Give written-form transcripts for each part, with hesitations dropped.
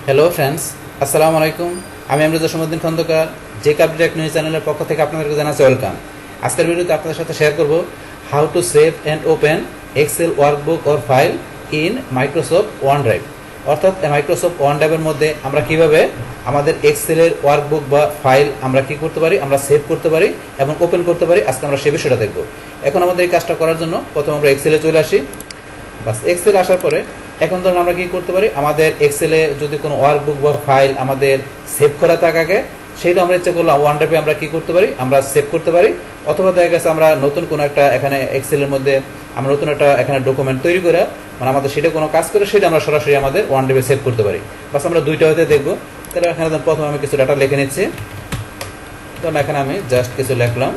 Hello friends, আসসালামু আলাইকুম। আমি আমরুজ্জামান সমুদ্দিন খন্দকার, যে আপডেট নিউজ চ্যানেলের পক্ষ থেকে আপনাদেরকে জানাচ্ছি ওয়েলকাম। আজকের ভিডিওতে আপনাদের সাথে শেয়ার করব how to save and open Excel workbook or file in Microsoft OneDrive. অর্থাৎ মাইক্রোসফট ওয়ানড্রাইভের মধ্যে আমরা কিভাবে আমাদের এক্সেলের ওয়ার্কবুক বা ফাইল আমরা কি করতে পারি, আমরা সেভ করতে পারি এবং ওপেন করতে পারি। আজকে আমরা সে বিষয়টা দেখব। এখন আমাদের এই কাজটা করার জন্য প্রথমে আমরা এক্সেলে চলে আসি। বাস, এক্সেলে আসার পরে এখন ধরুন আমরা কি করতে পারি, আমাদের এক্সেলে যদি কোনো ওয়ার্কবুক বা ফাইল আমাদের সেভ করা থাকে, সেইটা আমরা ইচ্ছা করলাম ওয়ানড্রাইভে আমরা কি করতে পারি, আমরা সেভ করতে পারি। অথবা দেখা গেছে আমরা নতুন কোনো একটা এখানে এক্সেলের মধ্যে আমরা নতুন একটা এখানে ডকুমেন্ট তৈরি করে মানে আমাদের সেটা কোনো কাজ করে সেটা আমরা সরাসরি আমাদের ওয়ানড্রাইভে সেভ করতে পারি। বাস, আমরা দুইটা হতে দেখবো। তাহলে এখানে প্রথমে আমি কিছু ডাটা লিখে নিচ্ছি। তখন এখানে আমি জাস্ট কিছু লিখলাম।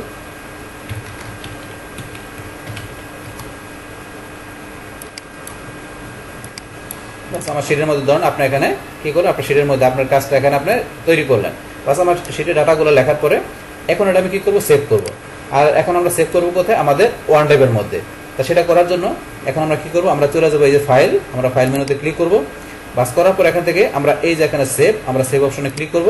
আমার শিটের মধ্যে ধরুন আপনি এখানে কি করলেন, আপনার শিটের মধ্যে আপনার কাজটা এখানে আপনি তৈরি করলেন। বাস, আমার শিটের ডাটাগুলো লেখার পরে এখন এটা আমি কি করবো, সেভ করব। আর এখন আমরা সেভ করবো কোথায়, আমাদের ওয়ানড্রাইভের মধ্যে। তা সেটা করার জন্য এখন আমরা কি করবো, আমরা চলে যাবো এই যে ফাইল, আমরা ফাইল মেনুতে ক্লিক করব। বাস, করার পর এখান থেকে আমরা এই যে এখানে সেভ, আমরা সেভ অপশনে ক্লিক করব।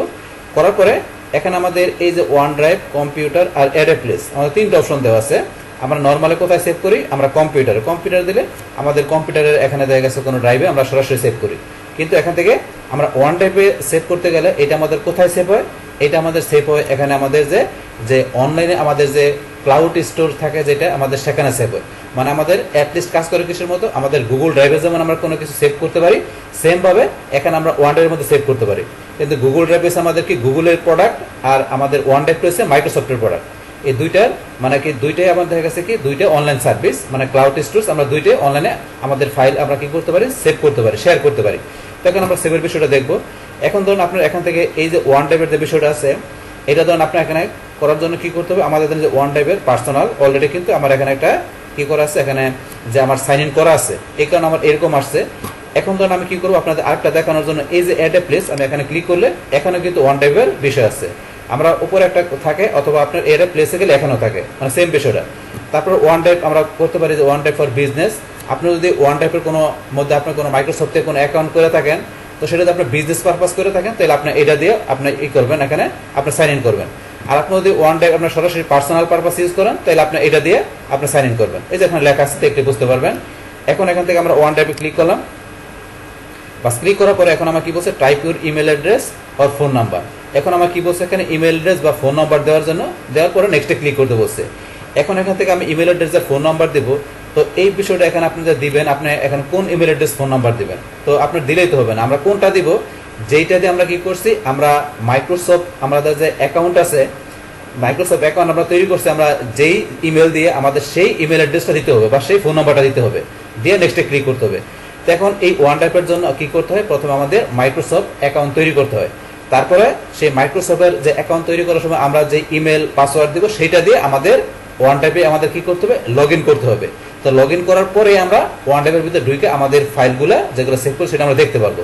করার পরে এখানে আমাদের এই যে ওয়ানড্রাইভ, কম্পিউটার আর অ্যাড এ প্লেস, আমাদের তিনটা অপশন দেওয়া আছে। আমরা নর্মালি কোথায় সেভ করি, আমরা কম্পিউটার দিলে আমাদের কম্পিউটারের এখানে দেখা গেছে কোনো ড্রাইভে আমরা সরাসরি সেভ করি। কিন্তু এখান থেকে আমরা ওয়ান ড্রাইভে সেভ করতে গেলে এটা আমাদের কোথায় সেভ হয়, এটা আমাদের সেভ হয় এখানে আমাদের যে অনলাইনে আমাদের যে ক্লাউড স্টোর থাকে, যেটা আমাদের সেখানে সেভ হয়। মানে আমাদের অ্যাটলিস্ট কাজ করে কিছুর মতো আমাদের গুগল ড্রাইভে যেমন আমরা কোনো কিছু সেভ করতে পারি, সেমভাবে এখানে আমরা ওয়ান ড্রাইভের মধ্যে সেভ করতে পারি। কিন্তু গুগল ড্রাইভ হচ্ছে আমাদের কি গুগলের প্রোডাক্ট, আর আমাদের ওয়ান ড্রাইভ হচ্ছে মাইক্রোসফটের প্রোডাক্ট। এই দুইটার মানে কি দুইটাই আমাদের দেখা গেছে কি দুইটা অনলাইন সার্ভিস, মানে ক্লাউড স্টোরস। আমরা দুইটাই অনলাইনে আমাদের ফাইল আমরা কি করতে পারি, সেভ করতে পারি, শেয়ার করতে পারি। তখন আমরা সেভের বিষয়টা দেখবো। এখন ধরুন আপনার এখান থেকে এই যে ওয়ান ড্রাইভের যে বিষয়টা আছে, এটা ধরুন আপনার এখানে করার জন্য কি করতে হবে, আমাদের যে ওয়ান ড্রাইভের পার্সোনাল অলরেডি কিন্তু আমার এখানে একটা কি করা আছে, এখানে যে আমার সাইন ইন করা আছে, এই কারণে আমার এরকম আসছে। এখন ধরুন আমি কি করবো, আপনাদের আরেকটা দেখানোর জন্য এই যে অ্যাড এ প্লেস, আমি এখানে ক্লিক করলে এখানে কিন্তু ওয়ান ড্রাইভের বিষয় আছে। আমরা উপরে একটা থাকে অথবা আপনার এর প্লেসে গেলে এখানেও থাকে, মানে সেম বিষয়টা। তারপর ওয়ান ড্রাইভ আমরা করতে পারি যে ওয়ান ড্রাইভ ফর বিজনেস। আপনি যদি ওয়ান ড্রাইভের কোনো মধ্যে আপনার কোনো মাইক্রোসফটে কোনো অ্যাকাউন্ট করে থাকেন, তো সেটা যদি আপনার বিজনেস পারপাস করে থাকেন, তাহলে আপনি এটা দিয়ে আপনি ই করবেন, এখানে আপনি সাইন ইন করবেন। আর আপনি যদি ওয়ান ড্রাইভ আপনার সরাসরি পার্সোনাল পারপাস ইউজ করেন, তাহলে আপনি এটা দিয়ে আপনি সাইন ইন করবেন। এই যে এখানে লেখা আছে, একটু বুঝতে পারবেন। এখন এখান থেকে আমরা ওয়ান ড্রাইভে ক্লিক করলাম। বাস, ক্লিক করার পরে এখন আমার কি বলছে, type your email address or phone number. এখন আমার কি বলছে, এখানে ইমেল অ্যাড্রেস বা ফোন নাম্বার দেওয়ার জন্য, দেওয়ার পরে নেক্সটে ক্লিক করতে বলছে। এখন এখান থেকে আমি ইমেল অ্যাড্রেস আর ফোন নাম্বার দেবো। তো এই বিষয়টা এখানে আপনি যে দিবেন, আপনি এখন কোন ইমেল অ্যাড্রেস ফোন নাম্বার দিবেন, তো আপনার দিলেই তো হবে না। আমরা কোনটা দিব, যেইটা দিয়ে আমরা কি করছি, আমরা মাইক্রোসফট আমাদের যে অ্যাকাউন্ট আছে, মাইক্রোসফট অ্যাকাউন্ট আমরা তৈরি করছি, আমরা যেই ইমেল দিয়ে আমাদের সেই ইমেল অ্যাড্রেসটা দিতে হবে বা সেই ফোন নাম্বারটা দিতে হবে, দিয়ে নেক্সটে ক্লিক করতে হবে। তো এখন এই ওয়ান ড্রাইভের জন্য কি করতে হয়, প্রথমে আমাদের মাইক্রোসফট অ্যাকাউন্ট তৈরি করতে হয়। তারপরে সেই মাইক্রোসফটের যে অ্যাকাউন্ট তৈরি করার সময় আমরা যে ইমেল পাসওয়ার্ড দিব, সেইটা দিয়ে আমাদের ওয়ান ড্রাইভে আমাদের কি করতে হবে, লগ ইন করতে হবে। তো লগ ইন করার পরে আমরা ওয়ান ড্রাইভের ভিতরে ঢুকে আমাদের ফাইলগুলো যেগুলো সেভ করি সেটা আমরা দেখতে পারবো।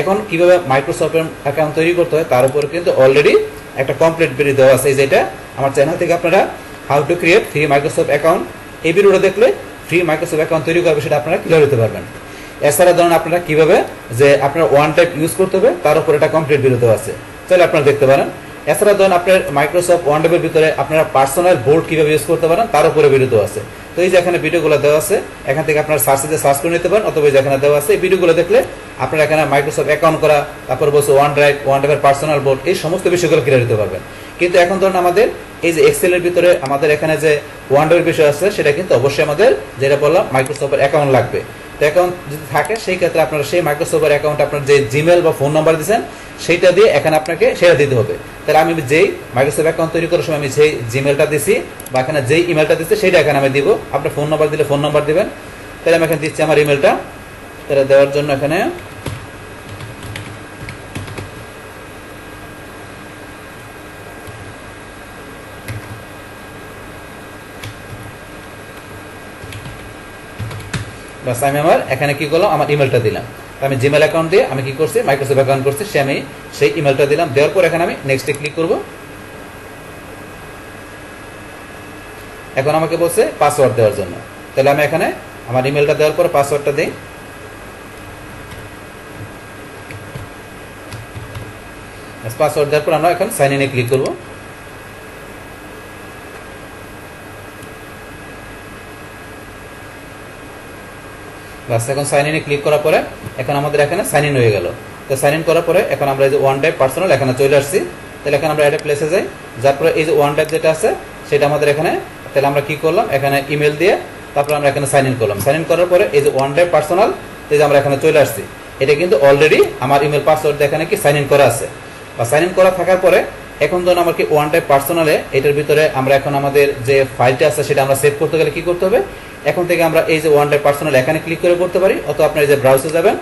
এখন কিভাবে মাইক্রোসফটের অ্যাকাউন্ট তৈরি করতে হয় তার উপরে কিন্তু অলরেডি একটা কমপ্লিট ভিডিও দেওয়া আছে। যেটা আমার চ্যানেল থেকে আপনারা how to create free Microsoft account, এই ভিডিওটা দেখলে ফ্রি মাইক্রোসফট অ্যাকাউন্ট তৈরি করবে সেটা আপনারা ক্লিয়ার হতে পারবেন। এছাড়া ধরুন আপনারা কিভাবে যে আপনার ওয়ান ড্রাইভ ইউজ করতে হবে তার উপর একটা কমপ্লিট ভিডিও দেওয়া আছে, তাহলে আপনারা দেখতে পারেন। এছাড়া ধরুন আপনার মাইক্রোসফট ওয়ান ড্রাইভের ভিতরে আপনারা পার্সোনাল বোর্ড কিভাবে ইউজ করতে পারেন তার উপরে ভিডিও দেওয়া আছে। তো এই যে এখানে ভিডিওগুলো দেওয়া আছে, এখান থেকে আপনারা সার্চ করে নিতে পারেন, অথবা যেখানে দেওয়া আছে এই ভিডিওগুলো দেখলে আপনারা এখানে মাইক্রোসফট অ্যাকাউন্ট করা, তারপর বলছে ওয়ান ড্রাইভের পার্সোনাল বোর্ড, এই সমস্ত বিষয়গুলো ক্লিয়ার দিতে পারবেন। কিন্তু এখন ধরুন আমাদের এই যে এক্সেলের ভিতরে আমাদের এখানে যে ওয়ান ড্রাইভের বিষয় আছে, সেটা কিন্তু অবশ্যই আমাদের যেটা বললাম মাইক্রোসফটের অ্যাকাউন্ট লাগবে। তো অ্যাকাউন্ট যদি থাকে সেই ক্ষেত্রে আপনারা সেই মাইক্রোসফটের অ্যাকাউন্ট আপনার যে জিমেল বা ফোন নাম্বার দিয়েছেন সেইটা দিয়ে এখানে আপনাকে সেটা দিতে হবে। তাহলে আমি যেই মাইক্রোসফট অ্যাকাউন্ট তৈরি করার সময় আমি যেই জিমেলটা দিছি বা এখানে যেই ইমেলটা দিচ্ছি সেইটা এখানে আমি দিব। আপনার ফোন নাম্বার দিলে ফোন নাম্বার দিবেন। তাহলে আমি এখানে দিচ্ছি আমার ইমেলটা, তাহলে দেওয়ার জন্য এখানে বাস, আমি আমার এখানে কি করলাম, আমার ইমেলটা দিলাম। আমি জিমেল অ্যাকাউন্ট দিয়ে আমি কি করছি, মাইক্রোসফট অ্যাকাউন্ট করছি, সে আমি সেই ইমেলটা দিলাম। দেওয়ার পর এখানে আমি নেক্সটে ক্লিক করব। এখন আমাকে বলছে পাসওয়ার্ড দেওয়ার জন্য, তাহলে আমি এখানে আমার ইমেলটা দেওয়ার পরে পাসওয়ার্ডটা দিই। পাসওয়ার্ড দেওয়ার পর আমরা এখন সাইন ইনে ক্লিক করব। বাস এখন সাইন ইনে ক্লিক করার পরে এখন আমাদের এখানে সাইন ইন হয়ে গেল। তো সাইন ইন করার পরে এখন আমরা এই যে ওয়ান ড্রাইভ পার্সোনাল এখানে চলে আসছি। তাহলে এখানে আমরা একটা প্লেসে যাই, যার পরে এই যে ওয়ান ড্রাইভ যেটা আছে সেটা আমাদের এখানে, তাহলে আমরা কি করলাম এখানে ইমেল দিয়ে তারপর আমরা এখানে সাইন ইন করলাম। সাইন ইন করার পরে এই যে ওয়ান ড্রাইভ পার্সোনাল এই যে আমরা এখানে চলে আসছি, এটা কিন্তু অলরেডি আমার ইমেল পাসওয়ার্ড এখানে কি সাইন ইন করা আছে। বা সাইন ইন করা থাকার পরে এখন ধরুন আমার কি ওয়ান ড্রাইভ পার্সোনালে এটার ভিতরে আমরা এখন আমাদের যে ফাইলটা আছে সেটা আমরা সেভ করতে গেলে কি করতে হবে, এখন থেকে আমরা এই যে ওয়ান ড্রাইভ পার্সোনাল এখানে ক্লিক করে করতে পারি, অথবা আপনার এই যে ব্রাউজারে যাবেন,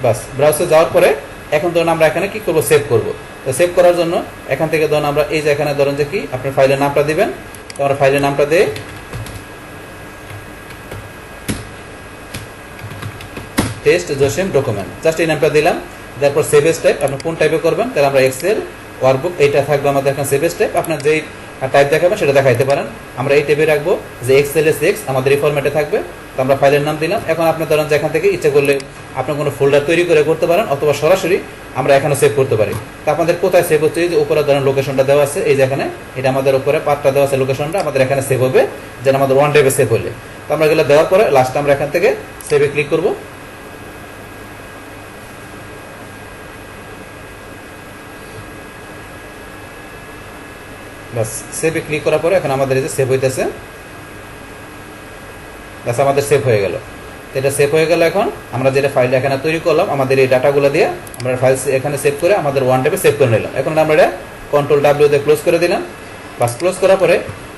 বাস ব্রাউজারে যাওয়ার পরে এখন ধরুন আমরা এখানে কি করব, সেভ করব। তো সেভ করার জন্য এখান থেকে ধরুন আমরা এই যে এখানে ধরুন যে কি আপনার ফাইলের নামটা দিবেন, তো আমরা ফাইলের নামটা দিয়ে টেস্ট জসিম ডকুমেন্ট জাস্ট এই নামটা দিলাম। তারপর সেভ এস টাইপ আপনি কোন টাইপে করবেন, তাহলে আমরা এক্সেল ওয়ার্কবুক এইটা থাকবে আমাদের এখানে সেভ এস টাইপ, আপনার যেই টাইপ দেখাবেন সেটা দেখাইতে পারেন। আমরা এই টাইপে রাখবো যে এক্সেল এস এক্স আমাদের এই ফরম্যাটে থাকবে। তো আমরা ফাইলের নাম দিলাম। এখন আপনি ধরেন যে এখান থেকে ইচ্ছে করলে আপনি কোনো ফোল্ডার তৈরি করে করতে পারেন, অথবা সরাসরি আমরা এখানে সেভ করতে পারি। তো আপনাদের কোথায় সেভ হচ্ছে, যে উপরে ধরেন লোকেশনটা দেওয়া আছে, এই যে এখানে এটা আমাদের উপরে পার্টটা দেওয়া আছে, লোকেশনটা আমাদের এখানে সেভ হবে, যেন আমাদের ওয়ান ড্রাইভে সেভ হলে। তো আমরা এগুলো দেওয়ার পরে লাস্টে আমরা এখান থেকে সেভে ক্লিক করব। বাস সেভে ক্লিক করার পরে এখন আমাদের এই যে সেভ হইতেছে, বাস আমাদের সেভ হয়ে গেল। এটা সেভ হয়ে গেল। এখন আমরা যেটা ফাইল এখানে তৈরি করলাম আমাদের এই ডাটাগুলো দিয়ে আমরা ফাইল এখানে সেভ করে আমাদের ওয়ান টাইপে সেভ করে নিলাম। এখন আমরা এটা কন্ট্রোল ডাব্লিউ দিয়ে ক্লোজ করে দিলাম। বাস ক্লোজ করার পরে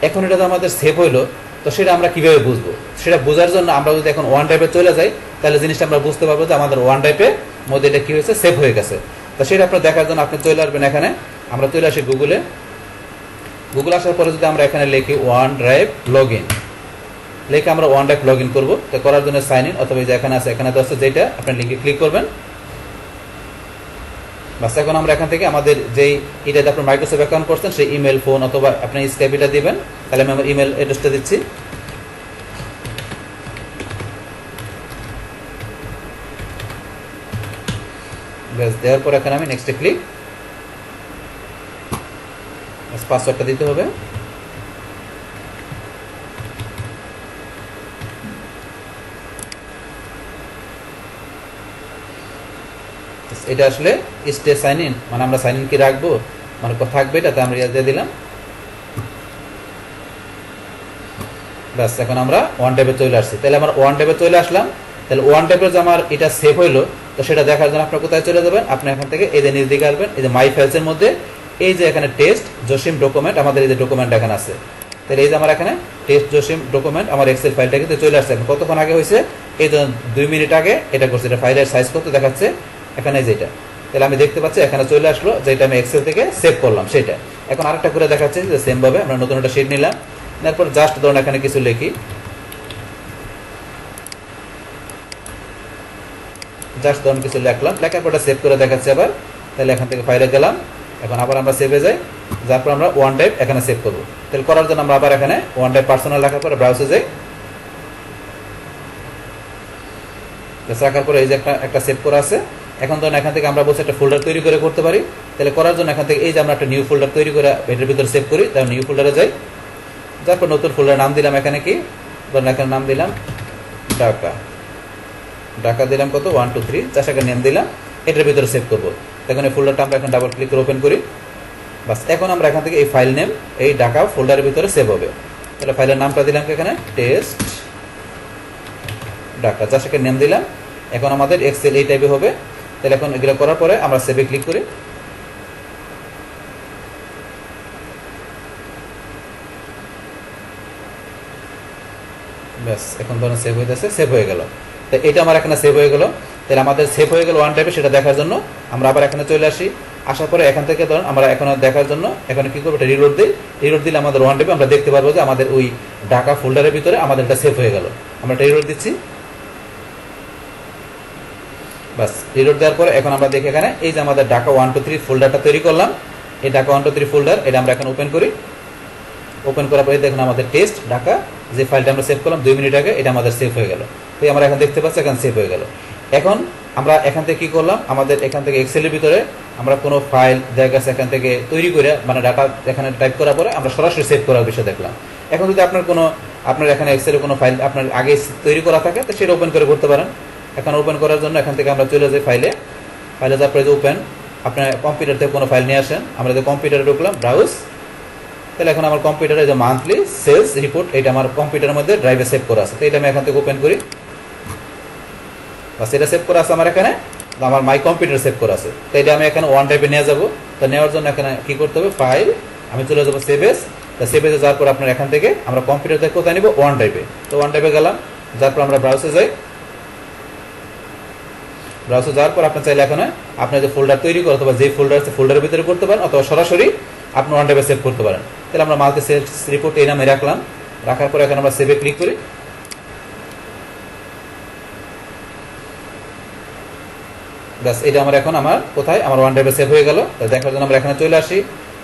এখন এটা তো আমাদের সেভ হইলো, তো সেটা আমরা কিভাবে বুঝবো, সেটা বোঝার জন্য আমরা যদি এখন ওয়ান টাইপে চলে যাই, তাহলে জিনিসটা আমরা বুঝতে পারবো যে আমাদের ওয়ান টাইপে মধ্যে এটা কি হয়েছে, সেভ হয়ে গেছে। তো সেটা আপনার দেখার জন্য আপনি চলে আসবেন এখানে, আমরা চলে আসি গুগলে। গুগল আসার পরে যদি আমরা এখানে লিখি ওয়ান ড্রাইভ লগ ইন, লিখে আমরা ওয়ান ড্রাইভ লগ ইন করবো। তো করার জন্য সাইন ইন অথবা যে এখানে আছে এখানে তো আছে যেটা আপনি লিখে ক্লিক করবেন। বাস এখন আমরা এখান থেকে আমাদের যেই এটাতে আপনার মাইক্রোসফট অ্যাকাউন্ট করছেন সেই ইমেল, ফোন অথবা আপনি স্কাইপ এটা দিবেন। তাহলে আমি আমার ইমেল অ্যাড্রেসটা দিচ্ছি। ব্যাস দেওয়ার পর এখানে আমি নেক্সটে ক্লিক, পাসওয়ার্ডটা দিতে হবে। এটা আসলে স্টে সাইন ইন, মানে আমরা সাইন ইন কি রাখবো, মানে থাকবে এটাতে আমরা দিয়ে দিলাম। ব্যাস এখন আমরা ওয়ান ট্যাবে চলে আসছি। তাহলে আমরা ওয়ান ট্যাবে চলে আসলাম। তাহলে ওয়ান ট্যাবে যে আমার এটা সেভ হইলো, তো সেটা দেখার জন্য আপনার কোথায় চলে যাবেন, আপনি এখান থেকে এই যে নিজ দিকে আসবেন, এই যে মাই ফাইলসের মধ্যে এই যে এখানে টেস্ট জসিম ডকুমেন্ট আমাদের এই যে ডকুমেন্ট এখানে আছে। তাহলে এই যে আমার এখানে টেস্ট জসিম ডকুমেন্ট আমার এক্সেল ফাইলটা কিন্তু চলে আসছে। কতক্ষণ আগে হয়েছে, এই যে 2 মিনিট আগে এটা করছে। এটা ফাইলের সাইজ কত দেখাচ্ছে এখানে যেটা, তাহলে আমি দেখতে পাচ্ছি এখানে চলে আসলো, যেটা আমি এক্সেল থেকে সেভ করলাম সেটা। এখন আরেকটা করে দেখাচ্ছে যে সেম ভাবে আমরা নতুন একটা শিট নিলাম, তারপর জাস্ট ধরুন এখানে কিছু লিখি, জাস্ট ধরুন কিছু লিখলাম, লেখার পর সেভ করে দেখাচ্ছে আবার। তাহলে এখান থেকে ফাইলে গেলাম, এখন আবার আমরা সেভে যাই, যার পর আমরা ওয়ান টাইপ এখানে সেভ করবো। তাহলে করার জন্য আমরা আবার এখানে ওয়ান টাইপ পার্সোনাল লেখার পরে ব্রাউজে যাই, রাখার পরে এই যে একটা সেভ করা আছে। এখন ধরুন এখান থেকে আমরা বলছি একটা ফোল্ডার তৈরি করে করতে পারি। তাহলে করার জন্য এখান থেকে এই যে আমরা একটা নিউ ফোল্ডার তৈরি করে এটার ভিতরে সেভ করি, তাহলে নিউ ফোল্ডারে যাই, তারপর নতুন ফোল্ডার নাম দিলাম এখানে কি, ধরুন এখানে নাম দিলাম ঢাকা, ঢাকা দিলাম কত 1 2 3 চার টাকা নেম দিলাম, এটার ভিতরে সেভ করবো। এখন এই ফোল্ডারটা আমরা এখন ডাবল ক্লিক করে ওপেন করি। বাস এখন আমরা এখান থেকে এই ফাইল নেম এই ঢাকা ফোল্ডারের ভিতরে সেভ হবে। তাহলে ফাইলের নামটা দিলাম এখানে টেস্ট ঢাকা, চার টাকা নেম দিলাম। এখন আমাদের এক্সেল এই টাইপে হবে। তাহলে এখন এগুলো করার পরে আমরা সেভে ক্লিক করি। ব্যাস এখন ধরুন সেভ হইতেছে, সেভ হয়ে গেল। তো এটা আমার এখানে সেভ হয়ে গেল। তাহলে আমাদের সেভ হয়ে গেল ওয়ান টাইপে, সেটা দেখার জন্য আমরা আবার এখানে চলে আসি। আসার পরে এখান থেকে ধরুন আমরা এখন দেখার জন্য এখানে কি করবো, এটা রিলোড দিই। রিলোড দিলে আমাদের ওয়ান টাইপে আমরা দেখতে পারবো যে আমাদের ওই ঢাকা ফোল্ডারের ভিতরে আমাদের এটা সেভ হয়ে গেল। আমরা এটা রিলোড দিচ্ছি। বাস রিলোড দেওয়ার পরে এখন আমরা দেখি এখানে এই যে আমাদের ঢাকা 1 2 3 ফোল্ডারটা তৈরি করলাম, এই ঢাকা 1 2 3 ফোল্ডার, এটা আমরা এখন ওপেন করি। ওপেন করার পরে দেখুন আমাদের টেস্ট ঢাকা যে ফাইলটা আমরা সেভ করলাম 2 মিনিট আগে, এটা আমাদের সেভ হয়ে গেল। তো আমরা এখন দেখতে পাচ্ছি এখানে সেভ হয়ে গেল। এখন আমরা এখান থেকে কি করলাম, আমাদের এখান থেকে এক্সেলের ভিতরে আমরা কোনো ফাইল দেখা গেছে এখান থেকে তৈরি করে মানে ডাটা এখানে টাইপ করার পরে আমরা সরাসরি সেভ করার বিষয় দেখলাম। এখন যদি আপনার এখানে এক্সেলে কোনো ফাইল আপনার আগে তৈরি করা থাকে তো সেটা ওপেন করে করতে পারেন। এখন ওপেন করার জন্য এখান থেকে আমরা চলে যাই ফাইলে যাওয়ার পরে যে ওপেন, আপনার কম্পিউটার থেকে কোনো ফাইল নিয়ে আসেন। আমরা যে কম্পিউটারে ঢুকলাম ব্রাউজ, তাহলে এখন আমার কম্পিউটারে যে মান্থলি সেলস রিপোর্ট এটা আমার কম্পিউটারের মধ্যে ড্রাইভে সেভ করা আছে। তো এটা আমি এখান থেকে ওপেন করি, বাস এটা সেভ করা আছে আমার এখানে, আমার মাই কম্পিউটার সেভ করা আছে। তো এটা আমি এখানে ওয়ান ড্রাইভে নিয়ে যাবো। তো নেওয়ার জন্য এখানে কি করতে হবে, ফাইল আমি চলে যাবো সেভেস। তো সেভেসে যাওয়ার পর আপনার এখান থেকে আমরা কম্পিউটার থেকে কোথায় নিব, ওয়ান ড্রাইভে। তো ওয়ান ড্রাইভে গেলাম, যার পর আমরা ব্রাউজে যাই। ব্রাউজে যাওয়ার পর আপনার চাইলে এখানে আপনার যে ফোল্ডার তৈরি করে অথবা যে ফোল্ডার আছে ফোল্ডারের ভিতরে করতে পারেন, অথবা সরাসরি আপনি ওয়ান ড্রাইভে সেভ করতে পারেন। তাহলে আমরা মাল্টি সেলস রিপোর্ট এই নামে রাখলাম। রাখার পরে এখন আমরা সেভে ক্লিক করি। ব্যাস এটা আমার এখন আমার কোথায়, আমার ওয়ান ড্রাইভে সেভ হয়ে গেল। তো দেখার জন্য আমরা এখানে চলে আসি।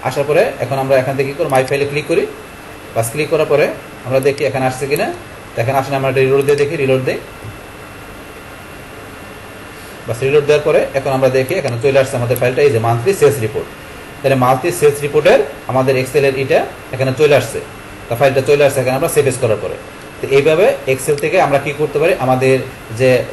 আসার পরে এখন আমরা এখান থেকে কি করি, মাই ফাইলে ক্লিক করি। বাস ক্লিক করার পরে আমরা দেখি এখানে আসছে কিনা। এখানে আসলে আমরা রিলোড দিয়ে দেখি, রিলোড দিই। বাস রিলোড দেওয়ার পরে এখন আমরা দেখি এখানে চলে আসছে আমাদের ফাইলটা, এই যে মান্থলি সেলস রিপোর্ট। তাহলে মান্থলি সেলস রিপোর্টের আমাদের এক্সেলের এটা এখানে চলে আসছে। তা ফাইলটা চলে আসছে এখানে আমরা সেভ করার পরে। তো এইভাবে এক্সেল থেকে আমরা কি করতে পারি, আমাদের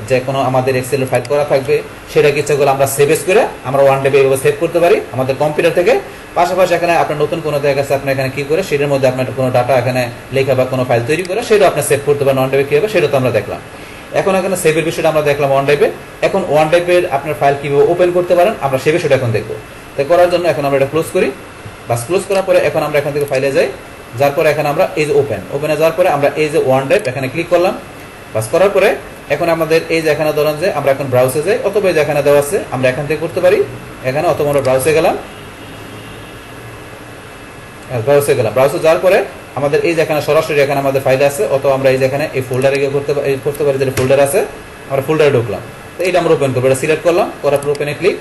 যে কোনো আমাদের এক্সেলের ফাইল করা থাকবে সেটাকে ইচ্ছা করে আমরা সেভ করে আমরা ওয়ান ড্রাইভে এইভাবে সেভ করতে পারি আমাদের কম্পিউটার থেকে। পাশাপাশি এখানে আপনার নতুন কোনো জায়গা আছে, আপনি এখানে কি করে সেটার মধ্যে আপনার কোনো ডাটা এখানে লেখা বা কোনো ফাইল তৈরি করে সেটা আপনি সেভ করতে পারেন ওয়ান ড্রাইভে কীভাবে, সেটা তো আমরা দেখলাম। এখন এখানে সেভের বিষয়টা আমরা দেখলাম ওয়ান ড্রাইভে। এখন ওয়ান ড্রাইভের আপনার ফাইল কীভাবে ওপেন করতে পারেন আমরা সে বিষয়টা এখন দেখবো। তো করার জন্য এখন আমরা এটা ক্লোজ করি। বাস ক্লোজ করার পরে এখন আমরা এখান থেকে ফাইলে যাই। যার পরে এখানে আমরা এই যে ওপেনে যাওয়ার পরে আমরা এই যে ওয়ান ড্রাইভ এখানে ক্লিক করলাম। বাস করার পরে এখন আমাদের এই যে এখানে ধরেন যে আমরা এখন ব্রাউজে যাই, অথবা এই যে এখানে দেওয়া আছে আমরা এখান থেকে করতে পারি এখানে, অথবা আমরা ব্রাউজে গেলাম। ব্রাউজে যাওয়ার পরে আমাদের এই যে এখানে সরাসরি এখানে আমাদের ফাইল আছে, অথবা আমরা এই যে এখানে এই ফোল্ডারে গিয়ে করতে পারি, যেটা ফোল্ডার আছে আমরা ফোল্ডারে ঢুকলাম। তো এইটা আমরা ওপেন করবো, এটা সিলেক্ট করলাম, করার পর ওপেনে ক্লিক।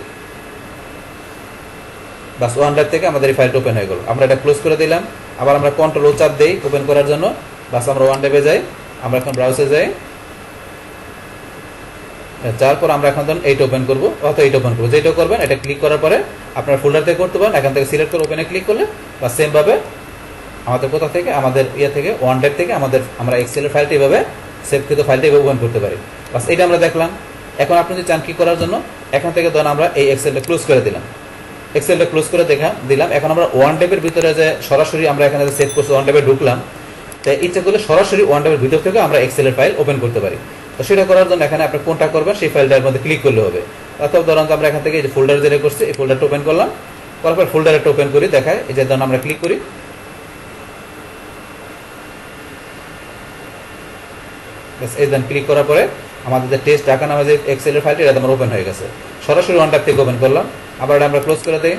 বাস ওয়ান ড্রাইভ থেকে আমাদের এই ফাইলটা ওপেন হয়ে গেল। আমরা এটা ক্লোজ করে দিলাম। আবার আমরা কন্ট্রোল ও চাপ দিই ওপেন করার জন্য। বাস আমরা ওয়ান ড্রাইভে যাই, আমরা এখন ব্রাউজে যাই। যার পর আমরা এখন ধরুন এইটা ওপেন করবো, অথবা এইটা ওপেন করবো, যেটা করবেন এটা ক্লিক করার পরে আপনার ফোল্ডার থেকে করতে পারেন। এখান থেকে সিলেক্ট করে ওপেনে ক্লিক করলে বা সেমভাবে আমাদের কোথা থেকে, আমাদের থেকে ওয়ান ড্রাইভ থেকে আমরা এক্সেলের ফাইলটা এইভাবে সেভকৃত ফাইলটা এইভাবে ওপেন করতে পারি। বাস এটা আমরা দেখলাম। এখন আপনি যদি চান কি করার জন্য, এখান থেকে ধরুন আমরা এই এক্সেলটা ক্লোজ করে দিলাম। এক্সেলটা ক্লোজ করে দিলাম। এখন আমরা ওয়ান ড্রাইভের ভিতরে যে সরাসরি আমরা এখানে সেভ করছি ওয়ান ড্রাইভে ঢুকলাম, তাই ইচ্ছা করলে সরাসরি ওয়ান ড্রাইভের ভিতর থেকে আমরা এক্সেলের ফাইল ওপেন করতে পারি। তো সেটা করার জন্য এখানে আপনি কোনটা করবেন সেই ফাইলটার মধ্যে ক্লিক করলে হবে। অথবা ধরুন আমরা এখান থেকে এই যে ফোল্ডার যেটা করছি এই ফোল্ডারটা ওপেন করলাম, করার পর ফোল্ডারটা ওপেন করি, দেখায় এই যে ধরুন আমরা ক্লিক করি। এই দেন ক্লিক করার পরে আমাদের যে টেস্ট ডাকা নামে যে এক্সেলের ফাইলটা এটা আমার ওপেন হয়ে গেছে। সরাসরি ওয়ান ড্রাইভ থেকে ওপেন করলাম। আবার এটা আমরা ক্লোজ করে দিই।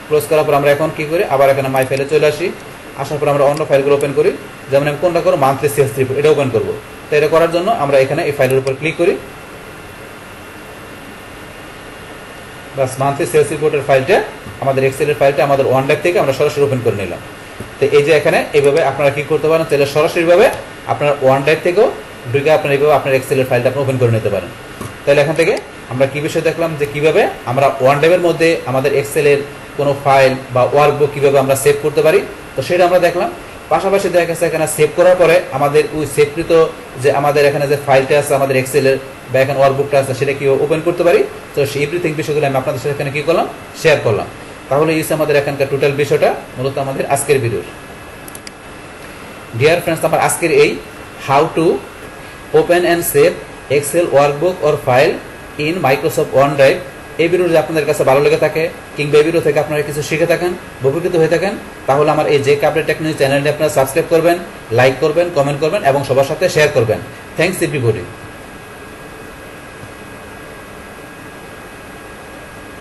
ক্লোজ করার পর আমরা এখন কি করি, আবার এখানে মাই ফাইলে চলে আসি। আসার পর আমরা অন্য ফাইলগুলো ওপেন করি। যেমন আমি কোনটা করবো, মান্থলি সেলস রিপোর্ট, এটা ওপেন করবো। তো এটা করার জন্য আমরা এখানে এই ফাইলের উপর ক্লিক করি। বাস মান্থলি সেলস রিপোর্টের ফাইলটা, আমাদের এক্সেলের ফাইলটা আমাদের ওয়ান ড্রাইভ থেকে আমরা সরাসরি ওপেন করে নিলাম। তো এই যে এখানে এইভাবে আপনারা কি করতে পারেন, তাহলে সরাসরিভাবে আপনার ওয়ান ড্রাইভ থেকেও ঢুকে আপনার এইভাবে আপনার এক্সেলের ফাইলটা আপনি ওপেন করে নিতে পারেন। তাহলে এখান থেকে আমরা কি বিষয় দেখলাম, যে কিভাবে আমরা ওয়ান ড্রাইভের মধ্যে আমাদের এক্সেলের কোনো ফাইল বা ওয়ার্কবুক কিভাবে আমরা সেভ করতে পারি, তো সেটা আমরা দেখলাম। পাশাপাশি দেখা গেছে এখানে সেভ করার পরে আমাদের ওই সেভকৃত যে আমাদের এখানে যে ফাইলটা আছে আমাদের এক্সেলের বা এখানে ওয়ার্কবুকটা আছে সেটা কীভাবে ওপেন করতে পারি, তো এভরিথিং বিষয়গুলো আমি আপনাদের সাথে এখানে কী করলাম, শেয়ার করলাম। তাহলে এই আমাদের এখানকার টোটাল বিষয়টা মূলত আমাদের আজকের ভিডিওর। ডিয়ার ফ্রেন্ডস, আমার আজকের এই how to open and save Excel workbook or file in Microsoft One Drive, এই ভিডিও যদি আপনাদের কাছে ভালো লেগে থাকে কিংবা এই ভিডিও থেকে আপনারা কিছু শিখে থাকেন, উপকৃত হয়ে থাকেন, তাহলে আমার এই যে আপডেট টেকনোলজি চ্যানেলটি আপনারা সাবস্ক্রাইব করবেন, লাইক করবেন, কমেন্ট করবেন এবং সবার সাথে শেয়ার করবেন। Thanks everybody.